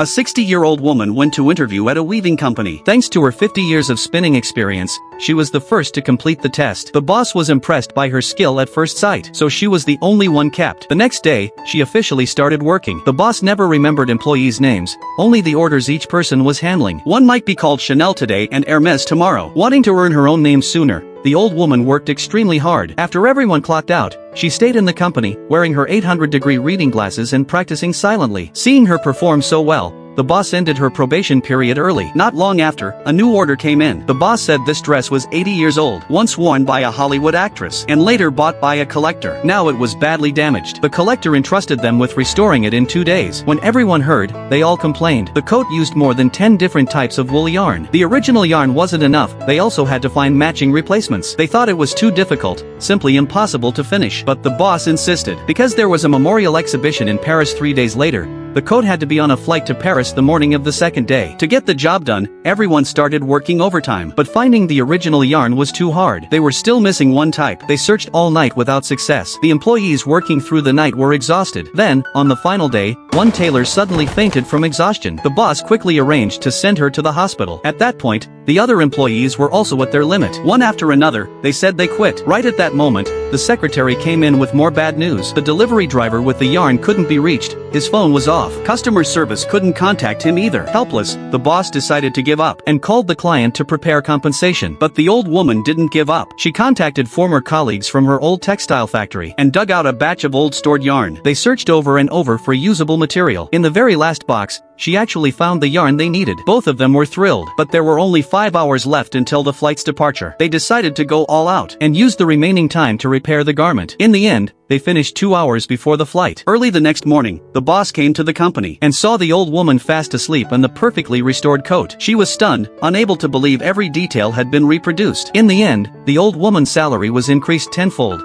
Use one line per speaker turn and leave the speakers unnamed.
A 60-year-old woman went to interview at a weaving company. Thanks to her 50 years of spinning experience, she was the first to complete the test. The boss was impressed by her skill at first sight, so she was the only one kept. The next day, she officially started working. The boss never remembered employees' names, only the orders each person was handling. One might be called Chanel today and Hermes tomorrow. Wanting to earn her own name sooner, the old woman worked extremely hard. After everyone clocked out, she stayed in the company, wearing her 800-degree reading glasses and practicing silently. Seeing her perform so well, the boss ended her probation period early. Not long after, a new order came in. The boss said this dress was 80 years old, once worn by a Hollywood actress, and later bought by a collector. Now it was badly damaged. The collector entrusted them with restoring it in 2 days. When everyone heard, they all complained. The coat used more than 10 different types of wool yarn. The original yarn wasn't enough, they also had to find matching replacements. They thought it was too difficult, simply impossible to finish. But the boss insisted. Because there was a memorial exhibition in Paris 3 days later, the coat had to be on a flight to Paris the morning of the second day. To get the job done, everyone started working overtime. But finding the original yarn was too hard. They were still missing one type. They searched all night without success. The employees working through the night were exhausted. Then, on the final day, one tailor suddenly fainted from exhaustion. The boss quickly arranged to send her to the hospital. At that point, the other employees were also at their limit. One after another, they said they quit. Right at that moment, the secretary came in with more bad news. The delivery driver with the yarn couldn't be reached. His phone was off. Customer service couldn't contact him either. Helpless, the boss decided to give up and called the client to prepare compensation. But the old woman didn't give up. She contacted former colleagues from her old textile factory and dug out a batch of old stored yarn. They searched over and over for usable material. In the very last box, she actually found the yarn they needed. Both of them were thrilled, but there were only 5 hours left until the flight's departure. They decided to go all out and use the remaining time to repair the garment. In the end, they finished 2 hours before the flight. Early the next morning, the boss came to the company and saw the old woman fast asleep in the perfectly restored coat. She was stunned, unable to believe every detail had been reproduced. In the end, the old woman's salary was increased tenfold.